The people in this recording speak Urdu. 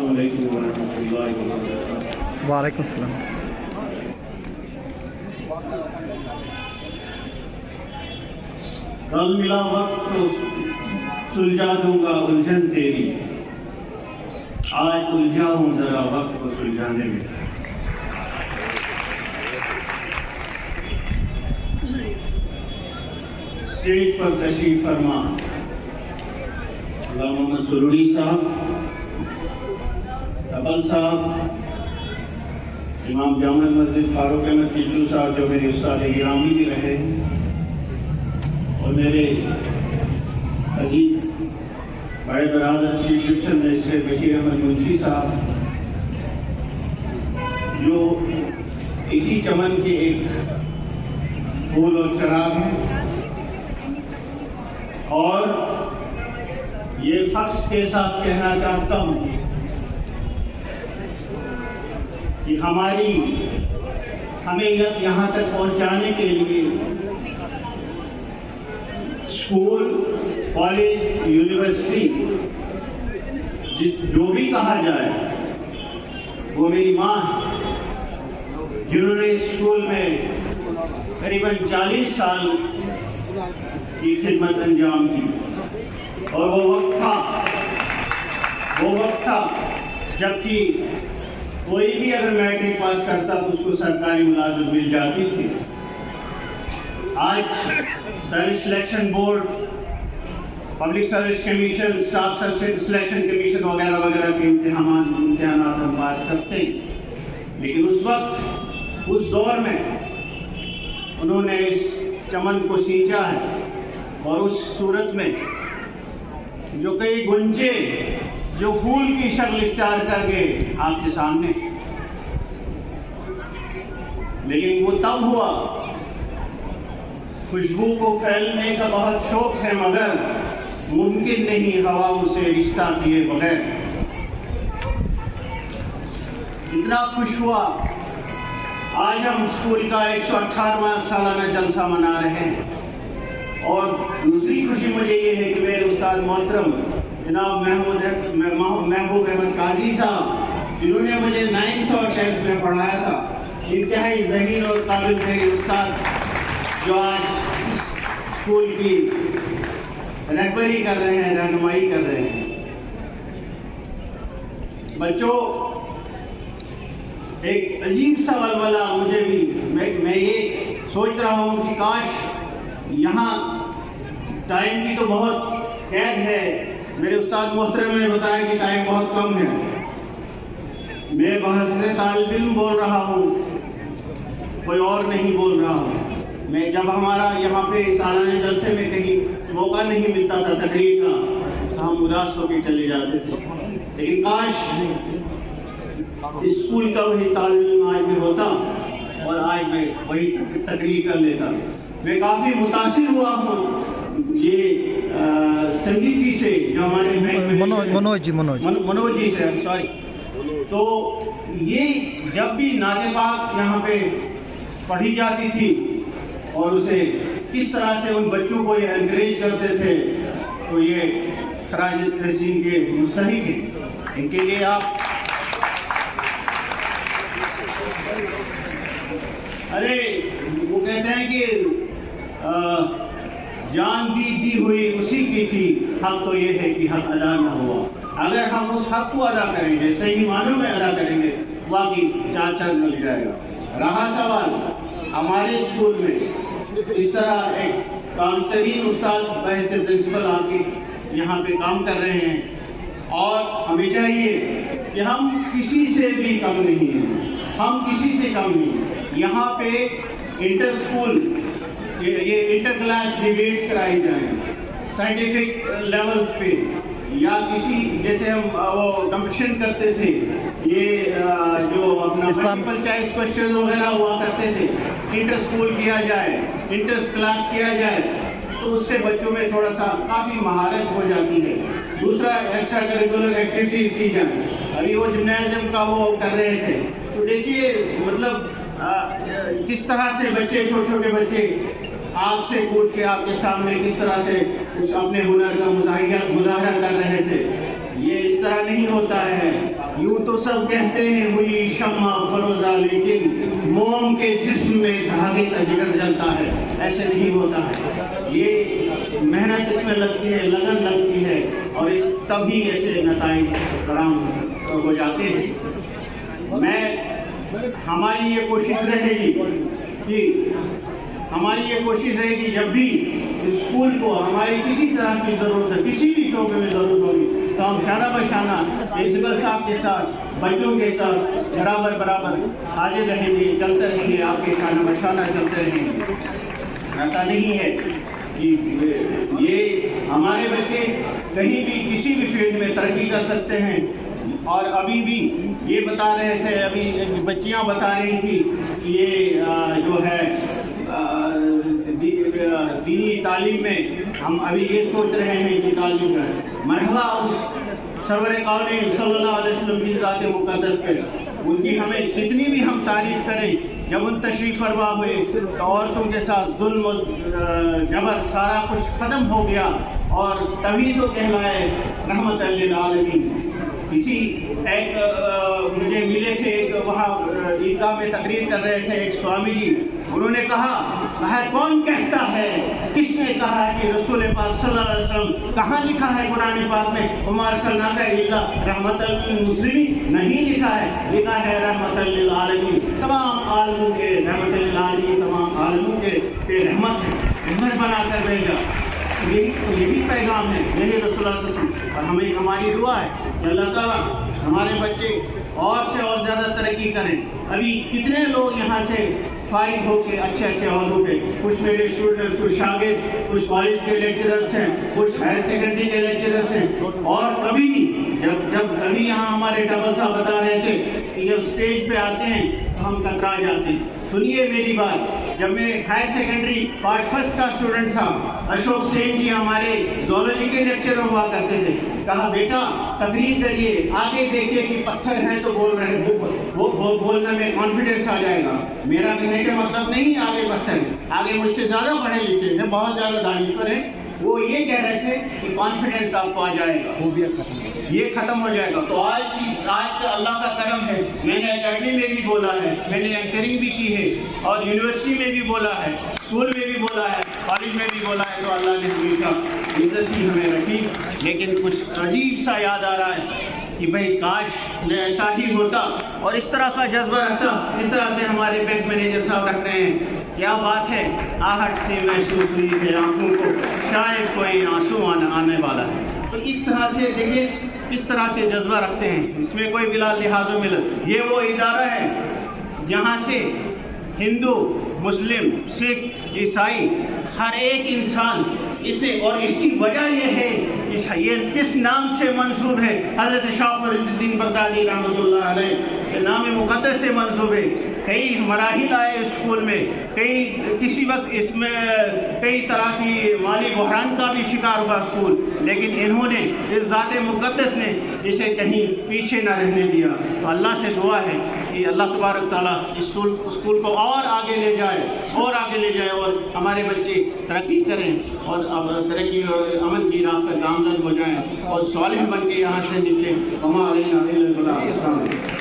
السلام علیکم ورحمۃ اللہ وبرکاتہ۔ وعلیکم السلام۔ کل ملا وقت تو سلجھا دوں گا الجھن تیری، آج الجھا ہوں ذرا وقت کو سلجھانے میں۔ اسٹیج پر تشریف فرما غلام محمد سرور صاحب، ابل صاحب، امام جامع مسجد فاروق احمد کلو صاحب جو میرے استاد گرامی بھی رہے ہیں، اور میرے عزیز بڑے برادر chief deputy magistrate Bashir Ahmed Munshi sahib, جو اسی چمن کے ایک پھول اور چراغ ہیں، اور یہ فخر کے ساتھ کہنا چاہتا ہوں کہ ہمیں یہاں تک پہنچانے کے لیے اسکول، کالج، یونیورسٹی جو بھی کہا جائے وہ میری ماں ہے، جنہوں نے اسکول میں قریباً 40 سال کی خدمت انجام دی۔ اور وہ وقت تھا جبکہ کوئی بھی اگر میٹرک پاس کرتا تو اس کو سرکاری ملازمت مل جاتی تھی۔ آج service selection board, public service commission, staff selection commission وغیرہ وغیرہ کے امتحانات ہم پاس کرتے ہیں، لیکن اس وقت، اس دور میں انہوں نے اس چمن کو سینچا ہے، اور اس صورت میں جو کئی گنجے جو پھول کی شکل اختیار کر گئے آپ کے سامنے، لیکن وہ تب ہوا۔ خوشبو کو پھیلنے کا بہت شوق ہے، مگر ممکن نہیں ہواؤں سے رشتہ کیے بغیر۔ اتنا خوش ہوا، آج ہم اسکول کا 118واں سالانہ جلسہ منا رہے ہیں، اور دوسری خوشی مجھے یہ ہے کہ میرے استاد محترم جناب محبوب احمد قاضی صاحب، جنہوں نے مجھے 9th اور 10th میں پڑھایا تھا، انتہائی ذہین اور قابل میرے استاد، جو آج اسکول کی رہبری کر رہے ہیں، رہنمائی کر رہے ہیں۔ بچوں، ایک عجیب سا ولولہ مجھے بھی، میں یہ سوچ رہا ہوں کہ کاش یہاں ٹائم کی تو بہت قید ہے، میرے استاد محترم نے بتایا کہ ٹائم بہت کم ہے۔ میں بحث طالب علم بول رہا ہوں، کوئی اور نہیں بول رہا ہوں۔ میں جب ہمارا یہاں پہ سالانہ جلسے میں کہیں موقع نہیں ملتا تھا تقریر کا، تو ہم اداس ہو کے چلے جاتے تھے، لیکن کاش اسکول کا وہی طالب علم آج میں ہوتا، اور آج میں وہی تقریر کر لیتا۔ میں کافی متاثر ہوا ہوں یہ سنگیت جی سے، جو ہمارے منوج جی سے، سوری۔ تو یہ جب بھی نعت پاک یہاں پہ پڑھی جاتی تھی، اور اسے کس طرح سے ان بچوں کو یہ انکریج کرتے تھے، تو یہ خراج تحسین کے مستحق ہیں، ان کے لیے آپ ارے وہ کہتے ہیں کہ جان دی ہوئی اسی کی تھی، حق تو یہ ہے کہ حق ادا نہ ہوا۔ اگر ہم اس حق کو ادا کریں گے، صحیح معنوں میں ادا کریں گے، واقعی چار چاند مل جائے گا۔ رہا سوال ہمارے اسکول میں اس طرح ایک کام ترین استاد بحث پرنسپل آپ کے یہاں پہ کام کر رہے ہیں، اور ہمیں چاہیے کہ ہم کسی سے بھی کم نہیں ہیں، ہم کسی سے کم نہیں ہیں۔ یہاں پہ انٹر اسکول، یہ انٹر کلاس ڈیبیٹس کرائی جائیں سائنٹیفک لیول پہ، یا کسی جیسے ہم وہ کمپٹیشن کرتے تھے، یہ جو اپنا ملٹیپل چوائس کوشچن وغیرہ ہوا کرتے تھے، انٹر اسکول کیا جائے، انٹر کلاس کیا جائے، تو اس سے بچوں میں تھوڑا سا کافی مہارت ہو جاتی ہے۔ دوسرا، ایکسٹرا کریکولر ایکٹیویٹیز کی جائیں۔ ابھی وہ جمنازیم کا وہ کر رہے تھے، تو دیکھیے مطلب کس طرح سے بچے، چھوٹے چھوٹے بچے آپ سے کود کے آپ کے سامنے کس طرح سے اس اپنے ہنر کا مظاہرہ کر رہے تھے۔ یہ اس طرح نہیں ہوتا ہے. یوں تو سب کہتے ہیں ہوئی شمع فروزہ، لیکن موم کے جسم میں دھاگے کا جگر جلتا ہے. ایسے نہیں ہوتا ہے. یہ محنت اس میں لگتی ہے، لگن لگتی ہے، اور تبھی ایسے نتائج برآمد ہو جاتے ہیں. ہماری یہ کوشش رہے گی کہ جب بھی اسکول کو ہماری کسی طرح کی ضرورت ہے، کسی بھی شعبے میں ضرورت ہوگی، تو ہم شانہ بشانہ پرنسپل صاحب کے ساتھ، بچوں کے ساتھ برابر حاضر رہیں گے، چلتے رہیں گے، آپ کے شانہ بشانہ چلتے رہیں گے. ایسا نہیں ہے کہ یہ ہمارے بچے کہیں بھی کسی بھی فیلڈ میں ترقی کر سکتے ہیں. اور ابھی بھی یہ بتا رہے تھے، ابھی بچیاں بتا رہی تھی کہ یہ جو ہے دینی تعلیم میں ہم ابھی یہ سوچ رہے ہیں کہ تعلیم کا مرحبا اس سرور کونین صلی اللہ علیہ وسلم کی ذات مقدس پہ. ان کی ہمیں کتنی بھی ہم تعریف کریں، جب ان تشریف فرما ہوئے تو عورتوں کے ساتھ ظلم و جبر سارا کچھ ختم ہو گیا، اور تبھی تو کہلائے رحمت للعالمین. ایک مجھے ملے تھے، ایک وہاں عیدگاہ میں تقریر کر رہے تھے ایک سوامی جی. انہوں نے کہا کون کہتا ہے، کس نے کہا کہ رسول پاک صلی اللہ علیہ وسلم کہاں لکھا ہے قرآن پاک میں وما ارسلناک الا رحمۃ للمسلمین؟ نہیں لکھا ہے، لکھا ہے رحمۃ للعالمین. تمام عالموں کے رحمت للعالمین، تمام عالموں کے رحمت بنا کر بھیجا. یہی پیغام ہے، یہی رسول اللہ صلی اللہ علیہ وسلم. اور ہمیں ہماری دعا ہے کہ اللہ تعالیٰ ہمارے بچے اور سے اور زیادہ ترقی کریں. ابھی کتنے لوگ یہاں سے فارغ ہو کے اچھے عہدوں پہ، کچھ میرے اسٹوڈنٹس، کچھ شاگرد، کچھ کالج کے لیکچررس ہیں، کچھ ہائر سیکنڈری کے لیکچررس ہیں. اور ابھی جب ابھی یہاں ہمارے ڈبل صاحب بتا رہے تھے کہ جب اسٹیج پہ آتے ہیں تو ہم کترا جاتے ہیں. سنیے میری بات، جب میں ہائر سیکنڈری پارٹ فرسٹ کا اسٹوڈنٹ تھا، اشوک سین جی ہمارے زولوجی کے لیکچرر ہوا کرتے تھے. کہا بیٹا تقریر کریے، آگے دیکھیے کہ پتھر ہیں تو بول رہے ہیں، وہ بولنے میں کانفیڈنس آ جائے گا. میرا کہنے کا مطلب نہیں آگے پتھر ہیں، آگے مجھ سے زیادہ پڑھے لکھے ہیں، بہت زیادہ دانشور ہیں. وہ یہ کہہ رہے تھے کہ کانفیڈنس آپ کو آ جائے گا، یہ ختم ہو جائے گا. تو آج کا اللہ کا کرم ہے، میں نے اکیڈمی میں بھی بولا ہے، میں نے اینکرنگ بھی کی ہے، اور یونیورسٹی میں بھی بولا ہے، اسکول میں بھی بولا ہے، کالج میں بھی بولا ہے. تو اللہ نے ہمیشہ عزت ہی ہمیں رکھی. لیکن کچھ عجیب سا یاد آ رہا ہے کہ بھئی کاش ایسا ہی ہوتا اور اس طرح کا جذبہ رہتا. اس طرح سے ہمارے بینک مینیجر صاحب رکھ رہے ہیں. کیا بات ہے، آہٹ سے محسوس ہوئی کہ آنکھوں کو شاید کوئی آنسو آنے والا ہے. تو اس طرح سے دیکھیے کس طرح کے جذبہ رکھتے ہیں، اس میں کوئی بلا لحاظ و ملت. یہ وہ ادارہ ہے جہاں سے ہندو، مسلم، سکھ، عیسائی، ہر ایک انسان اس میں، اور اس کی وجہ یہ ہے یہ کس نام سے منسوب ہے، حضرت شاہ فرید الدین بغدادی رحمۃ اللہ علیہ، یہ نام مقدس سے منسوب ہے. کئی مراحل آئے اسکول میں، کسی وقت اس میں کئی طرح کی مالی بحران کا بھی شکار ہوا اسکول، لیکن انہوں نے اس ذات مقدس نے اسے کہیں پیچھے نہ رہنے دیا. تو اللہ سے دعا ہے کہ اللہ تبارک تعالیٰ اس اسکول کو اور آگے لے جائے اور ہمارے بچے ترقی کریں اور ترقی اور امن کی راہ پر گامزن ہو جائیں اور صالح بن کے یہاں سے نکلیں. وما علینا الا البلاغ. السلام علیکم.